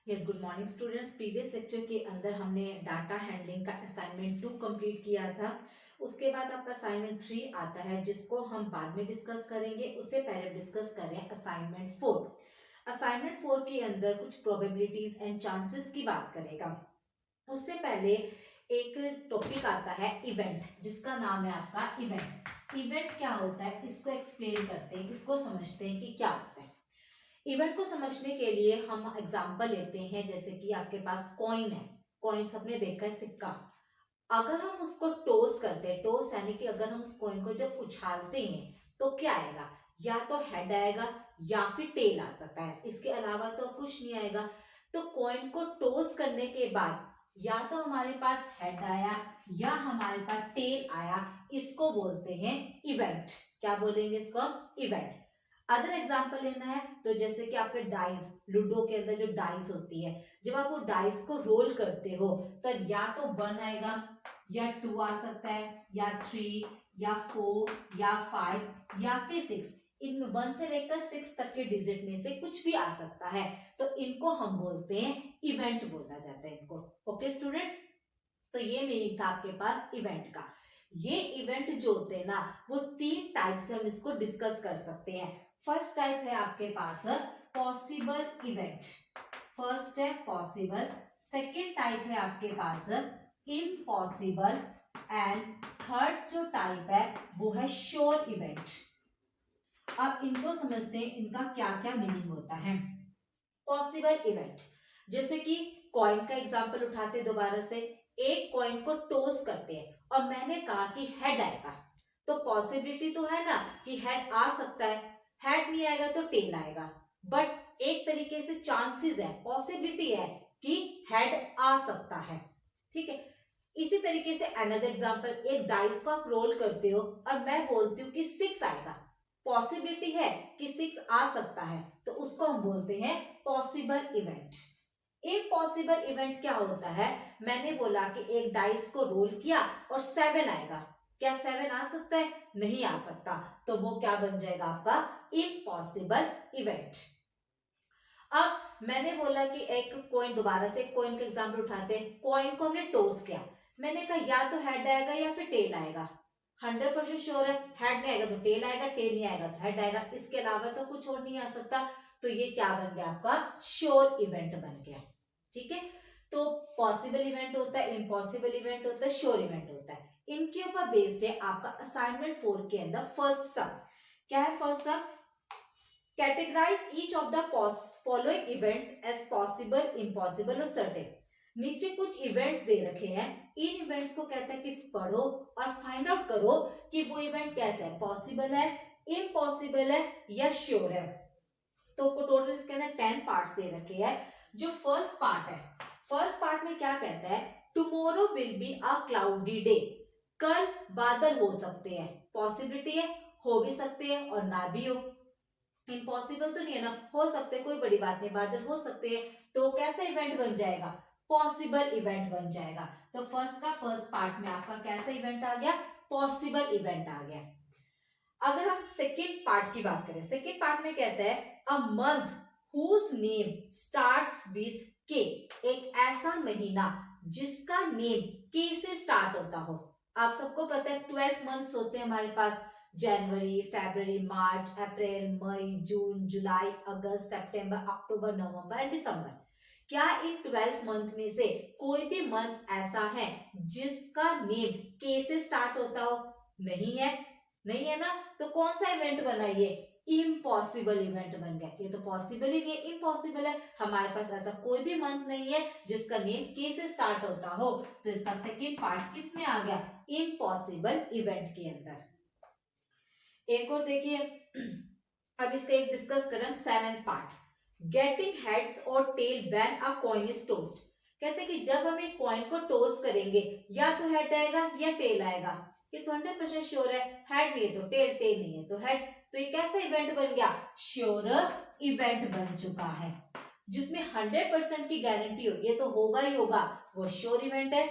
Yes, good morning students. Previous lecture के अंदर हमने डाटा हैंडलिंग का असाइनमेंट 2 कंप्लीट किया था। उसके बाद आपका असाइनमेंट 3 आता है जिसको हम बाद में डिस्कस करेंगे। उससे पहले डिस्कस करें असाइनमेंट 4। असाइनमेंट 4 के अंदर कुछ प्रोबेबिलिटीज एंड चांसेस की बात करेगा। उससे पहले एक टॉपिक आता है इवेंट, जिसका नाम है आपका इवेंट। इवेंट क्या होता है इसको एक्सप्लेन करते हैं, इसको समझते हैं कि क्या होता है। इवेंट को समझने के लिए हम एग्जांपल लेते हैं, जैसे कि आपके पास कॉइन है। कॉइन सबने देखा है, सिक्का। अगर हम उसको टॉस करते हैं, टॉस यानी कि अगर हम उस कॉइन को जब उछालते हैं तो क्या आएगा? या तो हेड आएगा या फिर टेल आ सकता है, इसके अलावा तो कुछ नहीं आएगा। तो कॉइन को टॉस करने के बाद या तो हमारे पास हेड आया या हमारे पास टेल आया, इसको बोलते हैं इवेंट। क्या बोलेंगे इसको? इवेंट। अदर एग्जाम्पल लेना है तो जैसे कि आपके डाइस, लूडो के अंदर जो डाइस होती है, जब आप वो डाइस को रोल करते हो तब या तो 1 आएगा या 2 आ सकता है या 3 या 4 या 5 या फिर 6। इनमें 1 से लेकर 6 तक के डिजिट में से कुछ भी आ सकता है, तो इनको हम बोलते हैं इवेंट, बोला जाता है इनको। ओके स्टूडेंट्स, तो ये मीनिंग था आपके पास इवेंट का। ये इवेंट जो होते हैं ना, वो 3 टाइप से हम इसको डिस्कस कर सकते हैं। फर्स्ट टाइप है आपके पास पॉसिबल इवेंट। फर्स्ट है पॉसिबल। सेकेंड टाइप है आपके पास इम्पॉसिबल। एंड थर्ड जो टाइप है वो है श्योर इवेंट। अब इनको समझते हैं, इनका क्या क्या मीनिंग होता है। पॉसिबल इवेंट, जैसे कि कॉइन का एग्जांपल उठाते दोबारा से। एक कॉइन को टॉस करते हैं और मैंने कहा कि हेड आएगा, तो पॉसिबिलिटी तो है ना कि हेड आ सकता है। हेड नहीं आएगा तो टेल आएगा, बट एक तरीके से चांसेस है, पॉसिबिलिटी है कि हेड आ सकता है। ठीक है। इसी तरीके से अनदर एग्जांपल, एक डाइस को आप रोल करते हो और मैं बोलती हूँ कि 6 आएगा, पॉसिबिलिटी है कि 6 आ सकता है, तो उसको हम बोलते हैं पॉसिबल इवेंट। इम्पॉसिबल इवेंट क्या होता है? मैंने बोला कि एक डाइस को रोल किया और 7 आएगा, क्या 7 आ सकता है? नहीं आ सकता, तो वो क्या बन जाएगा आपका? Impossible event. अब मैंने बोला कि एक कॉइन, दोबारा से कॉइन का एग्जांपल उठाते हैं। कॉइन को हमने टॉस किया, मैंने कहा या तो हेड आएगा या फिर टेल आएगा। 100% श्योर है, हेड नहीं आएगा तो टेल आएगा, टेल नहीं आएगा तो हेड आएगा, इसके अलावा तो कुछ और नहीं आ सकता। तो ये क्या बन गया आपका? श्योर इवेंट बन गया। ठीक है। तो पॉसिबल इवेंट होता है, इम्पॉसिबल इवेंट होता है, श्योर इवेंट होता है। इनके ऊपर बेस्ड है आपका असाइनमेंट 4 के अंदर फर्स्ट सम। क्या है first sum? Categorize each of the following events as possible, impossible और सर्टेन। नीचे कुछ इवेंट्स दे रखे हैं, इन इवेंट्स को कहते हैं कि पढ़ो और फाइंड आउट करो कि वो इवेंट कैसा है, पॉसिबल है, इम्पॉसिबल है या श्योर है। तो टोटल इसके अंदर 10 पार्ट्स दे रखे हैं। जो फर्स्ट पार्ट है, फर्स्ट पार्ट में क्या कहता है? Tomorrow will be a cloudy day. कल बादल हो सकते हैं, पॉसिबिलिटी है, हो भी सकते हैं और ना भी हो। इम्पॉसिबल तो नहीं है ना, हो सकते, कोई बड़ी बात नहीं, बादल हो सकते हैं, तो कैसा इवेंट बन जाएगा? पॉसिबल इवेंट बन जाएगा। तो फर्स्ट का फर्स्ट पार्ट में आपका कैसा इवेंट आ गया? पॉसिबल इवेंट आ गया। अगर हम सेकेंड पार्ट की बात करें, सेकेंड पार्ट में कहता है a month whose name starts with K. एक ऐसा महीना जिसका नेम के से स्टार्ट होता हो। आप सबको पता है 12 मंथ्स होते हैं हमारे पास, जनवरी, फरवरी, मार्च, अप्रैल, मई, जून, जुलाई, अगस्त, सितंबर, अक्टूबर, नवंबर एंड दिसंबर। क्या इन 12 मंथ में से कोई भी मंथ ऐसा है जिसका नेम के से स्टार्ट होता हो? नहीं है, नहीं है ना, तो कौन सा इवेंट बना? ये इम्पॉसिबल इवेंट बन गया। ये तो पॉसिबल ही नहीं है, इम्पॉसिबल है। हमारे पास ऐसा कोई भी मंथ नहीं है जिसका नेम के से स्टार्ट होता हो, तो इसका सेकेंड पार्ट किस में आ गया? इम्पॉसिबल इवेंट के अंदर। एक और देखिए, अब इसका एक डिस्कस करें, 7th पार्ट, गेटिंग हेड्स और tail when a coin is tossed. कहते हैं कि जब हम एक कॉइन को टॉस करेंगे या तो हेड आएगा या टेल आएगा। ये तो 100% श्योर है, हेड नहीं है तो टेल, टेल नहीं है तो हेड। तो ये कैसा इवेंट बन गया? श्योर इवेंट बन चुका है, जिसमें 100% की गारंटी हो, ये तो होगा ही होगा, वो श्योर इवेंट है।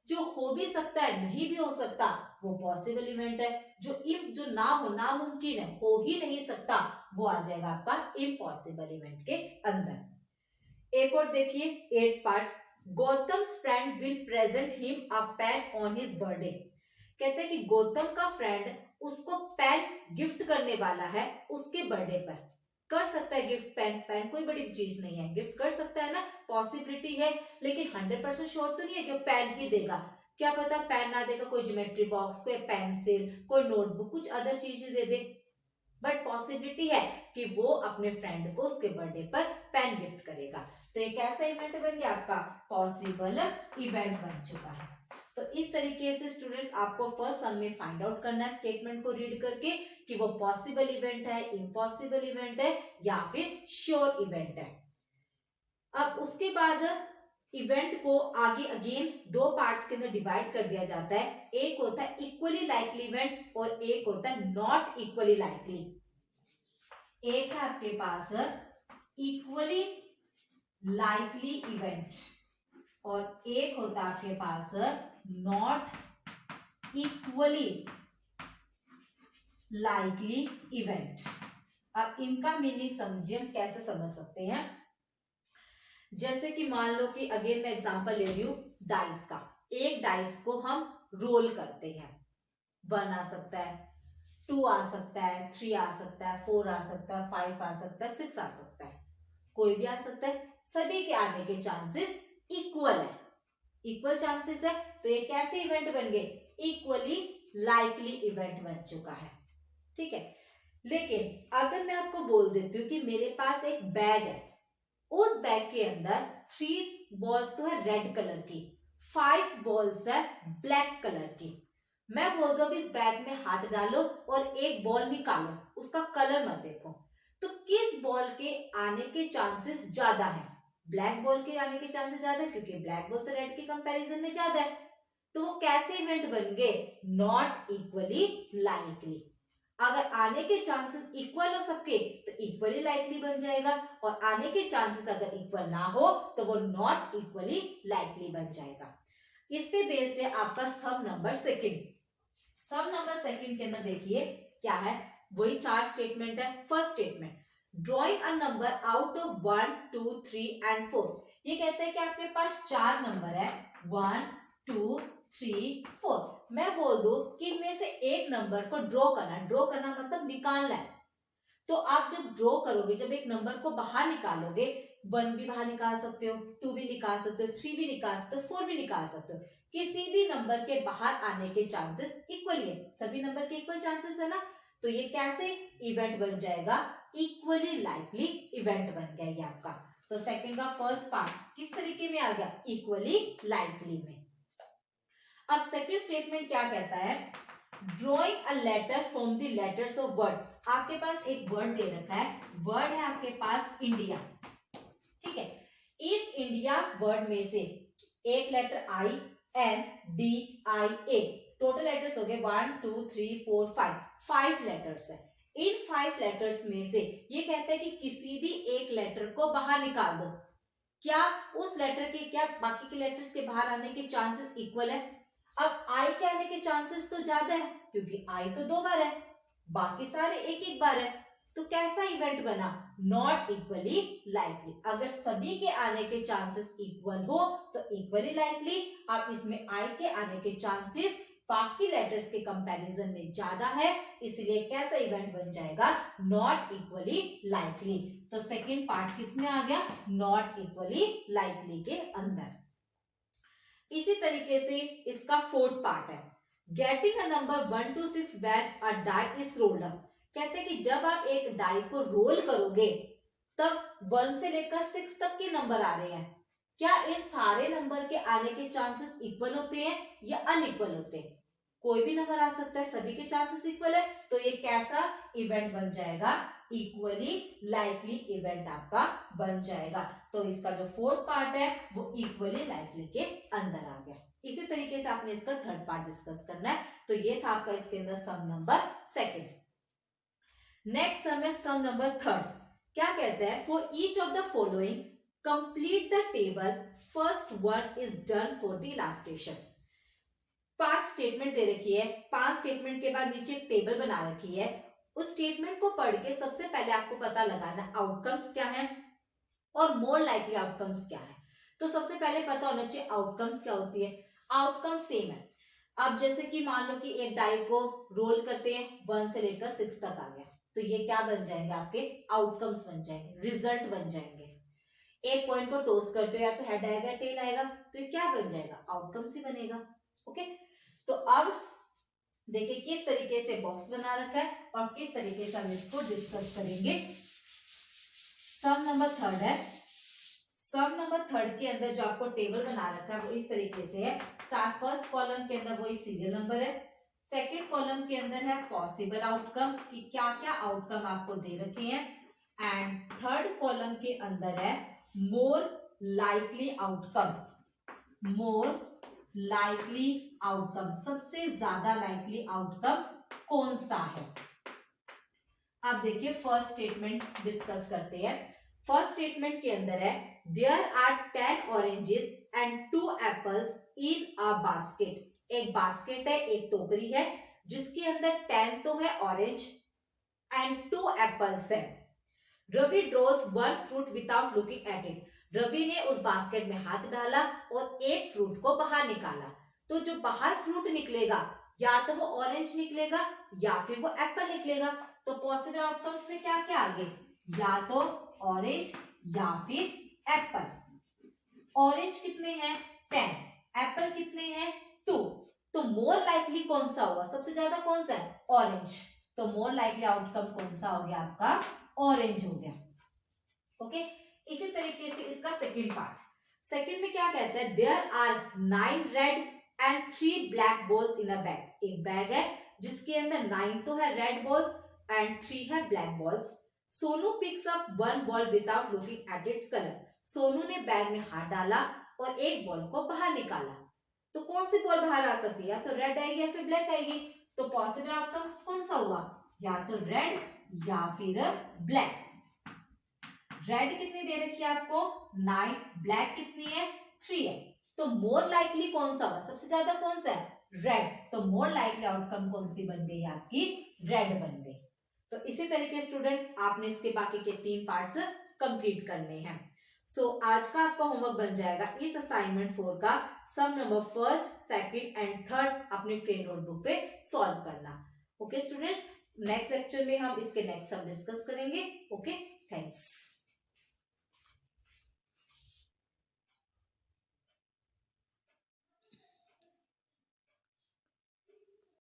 जो हो भी सकता है, नहीं भी हो सकता, वो पॉसिबल इवेंट है। जो ना हो, नामुमकिन है, हो ही नहीं सकता, वो आ जाएगा आपका इम्पॉसिबल इवेंट के अंदर। एक और देखिए 8th part, Gautam's friend will present him a pain on his birthday. कहते हैं कि गौतम का फ्रेंड उसको पेन गिफ्ट करने वाला है उसके बर्थडे पर। कर सकता है गिफ्ट, पेन, पेन कोई बड़ी चीज नहीं है, गिफ्ट कर सकता है ना, पॉसिबिलिटी है, लेकिन 100% श्योर तो नहीं है कि वो पेन ही देगा। क्या पता पेन ना देगा, कोई ज्योमेट्री बॉक्स, कोई पेंसिल, कोई नोटबुक, कुछ अदर चीजें दे दे, बट पॉसिबिलिटी है कि वो अपने फ्रेंड को उसके बर्थडे पर पेन गिफ्ट करेगा। तो एक ऐसा इवेंट बन गया आपका पॉसिबल इवेंट बन चुका है। तो इस तरीके से स्टूडेंट्स आपको फर्स्ट सम में फाइंड आउट करना है स्टेटमेंट को रीड करके कि वो पॉसिबल इवेंट है, इम्पॉसिबल इवेंट है या फिर श्योर इवेंट है। अब उसके बाद इवेंट को आगे अगेन दो पार्ट्स के अंदर डिवाइड कर दिया जाता है। एक होता है इक्वली लाइकली इवेंट और एक होता है नॉट इक्वली लाइकली। एक है आपके पास इक्वली लाइकली इवेंट और एक होता है आपके पास नॉट इक्वली लाइकली इवेंट। अब इनका मीनिंग समझिए, हम कैसे समझ सकते हैं। जैसे कि मान लो कि अगेन मैं एग्जांपल ले रही हूं डाइस का। एक डाइस को हम रोल करते हैं, 1 आ सकता है, 2 आ सकता है, 3 आ सकता है, 4 आ सकता है, 5 आ सकता है, 6 आ सकता है, कोई भी आ सकता है। सभी के आने के चांसेस इक्वल है, इक्वल चांसेस है। तो ये कैसे इवेंट बन गए, इक्वली लाइकली इवेंट बन चुका है। ठीक है, लेकिन अगर मैं आपको बोल देती हूँ कि मेरे पास एक बैग है, उस बैग के अंदर 3 बॉल्स तो है रेड कलर की, 5 बॉल्स है ब्लैक कलर की। मैं बोल दो इस बैग में हाथ डालो और एक बॉल निकालो, उसका कलर मत देखो, तो किस बॉल के आने के चांसेस ज्यादा है? ब्लैक बॉल के आने के चांसेस ज्यादा है, क्योंकि ब्लैक बॉल तो रेड के कंपैरिजन में ज्यादा है। तो वो कैसे इवेंट बन गए, नॉट इक्वली लाइकली। अगर आने के चांसेस इक्वल हो सबके तो इक्वली लाइकली बन जाएगा, और आने के चांसेस अगर इक्वल ना हो तो वो नॉट इक्वली लाइकली बन जाएगा। इस पे बेस्ड है आपका सम नंबर सेकंड। सम नंबर सेकंड के अंदर देखिए क्या है, वही 4 स्टेटमेंट है। First statement, drawing a number out of 1, 2, 3 and 4। ये कहता है कि आपके पास 4 नंबर है, 1, 2, 3, 4। मैं बोल दूं कि इनमें से एक नंबर को ड्रॉ करना, ड्रॉ करना मतलब निकालना है। तो आप जब ड्रॉ करोगे, जब एक नंबर को बाहर निकालोगे, 1 भी बाहर निकाल सकते हो, 2 भी निकाल सकते हो, 3 भी निकाल सकते हो, 4 भी निकाल सकते हो। किसी भी नंबर के बाहर आने के चांसेस इक्वल है, सभी नंबर के इक्वल चांसेस है ना। तो ये कैसे इवेंट बन जाएगा, इक्वली लाइकली इवेंट बन गया ये आपका। तो सेकंड का फर्स्ट पार्ट किस तरीके में आ गया, इक्वली लाइकली में। अब सेकंड स्टेटमेंट क्या कहता है, drawing a letter from the letters of word. आपके पास एक वर्ड दे रखा है, वर्ड है आपके पास इंडिया। ठीक है, इस इंडिया वर्ड में से एक लेटर आई, एन, डी, आई, ए, टोटल लेटर्स हो गए 1, 2, 3, 4, 5 लेटर्स है। इन 5 लेटर्स में से ये कहता है कि किसी भी एक लेटर को बाहर निकाल दो। क्या उस लेटर के, क्या बाकी के लेटर्स के बाहर आने के चांसेस इक्वल है? अब आई के आने के चांसेस तो ज्यादा है, क्योंकि आई तो 2 बार है, बाकी सारे एक एक बार है। तो कैसा इवेंट बना, नॉट इक्वली लाइकली। अगर सभी के आने के चांसेस इक्वल हो तो इक्वली लाइकली। अब इसमें आई के आने के चांसेस बाकी लेटर्स के कंपैरिजन में ज्यादा है, इसलिए कैसा इवेंट बन जाएगा, नॉट इक्वली लाइकली। तो सेकंड पार्ट किसमें आ गया, नॉट इक्वली लाइकली के अंदर। इसी तरीके से इसका फोर्थ पार्ट है, getting a number 1 to 6 when a die is rolled up. कहते हैं कि जब आप एक डाई को रोल करोगे तब 1 से लेकर 6 तक के नंबर आ रहे हैं। क्या इन सारे नंबर के आने के चांसेस इक्वल होते हैं या अनइक्वल होते हैं? कोई भी नंबर आ सकता है, सभी के चांसेस इक्वल है। तो ये कैसा इवेंट बन जाएगा, इक्वली लाइकली इवेंट आपका बन जाएगा। तो इसका जो फोर्थ पार्ट है वो इक्वली लाइकली के अंदर आ गया। इसी तरीके से आपने इसका थर्ड पार्ट डिस्कस करना है। तो ये था आपका इसके अंदर sum number second. Next sum है सम नंबर थर्ड। क्या कहता है, for each of the following complete the table, first one is done for the illustration. 5 statement दे रखी है, 5 स्टेटमेंट के बाद नीचे एक टेबल बना रखी है। उस स्टेटमेंट को पढ़ के सबसे पहले आपको पता लगाना आउटकम्स क्या है और मोर लाइकली आउटकम्स क्या है। तो सबसे पहले पता होना चाहिए आउटकम्स क्या होती है। आउटकम सेम है। अब जैसे कि मान लो कि एक डाई को रोल करते हैं 1 से लेकर 6 तक आ गया, तो ये क्या बन जाएंगे, आपके आउटकम्स बन जाएंगे, रिजल्ट बन जाएंगे। एक पॉइंट को टॉस करते हो या तो हेड आएगा टेल आएगा, तो ये क्या बन जाएगा, आउटकम्स ही बनेगा। ओके, तो अब देखिए किस तरीके से बॉक्स बना रखा है और किस तरीके से हम इसको डिस्कस करेंगे। सम नंबर थर्ड है। सम नंबर थर्ड के अंदर जो आपको टेबल बना रखा है वो इस तरीके से है। स्टार्ट फर्स्ट कॉलम के अंदर वही सीरियल नंबर है, सेकंड कॉलम के अंदर है पॉसिबल आउटकम कि क्या क्या आउटकम आपको दे रखे हैं, एंड थर्ड कॉलम के अंदर है more likely outcome. More likely outcome, सबसे ज्यादा लाइकली आउटकम कौन सा है। आप देखिए फर्स्ट स्टेटमेंट डिस्कस करते हैं। फर्स्ट स्टेटमेंट के अंदर है there are 10 oranges and 2 apples in a basket. एक बास्केट है, एक टोकरी है जिसके अंदर 10 तो है ऑरेंज एंड 2 एप्पल्स है। Ravi draws 1 fruit without looking at it. Ravi ने उस बास्केट में हाथ डाला और एक फ्रूट को बाहर निकाला, तो जो बाहर फ्रूट निकलेगा या तो वो ऑरेंज निकलेगा या फिर वो एप्पल निकलेगा। तो पॉसिबल आउटकम्स में क्या क्या आगे, या तो ऑरेंज या फिर एप्पल। ऑरेंज कितने हैं 10, एप्पल कितने हैं 2, तो मोर लाइकली कौन सा होगा, सबसे ज्यादा कौन सा है, ऑरेंज। तो मोर लाइकली आउटकम कौन सा हो गया, आपका ऑरेंज हो गया। ओके, इसी तरीके से इसका सेकंड पार्ट। सेकंड में क्या कहता है, there are 9 red and 3 black balls in a bag. एक बैग है जिसके अंदर 9 तो है रेड बॉल्स एंड 3 है black balls. Sonu picks up 1 ball without looking at its colour. Sonu ने बैग में हाथ डाला और एक बॉल को बाहर निकाला, तो कौन सी बॉल बाहर आ सकती है, या तो रेड आएगी या फिर ब्लैक आएगी। तो पॉसिबल आउटकम कौन सा हुआ, या तो रेड या फिर ब्लैक। रेड कितनी दे रखी है आपको 9, ब्लैक कितनी है 3 है, तो मोर लाइकली कौन सा होगा, सबसे ज्यादा कौन सा है, रेड। तो मोर लाइकली आउटकम कौन सी बन गई, आपकी रेड बन गई। तो इसी तरीके स्टूडेंट आपने इसके बाकी के 3 पार्ट्स कंप्लीट करने हैं। सो आज का आपका होमवर्क बन जाएगा इस असाइनमेंट 4 का sum number first, second and third अपने फेयर नोटबुक पे सॉल्व करना। ओके स्टूडेंट्स, नेक्स्ट लेक्चर में हम इसके नेक्स्ट सम डिस्कस करेंगे। Okay, thanks.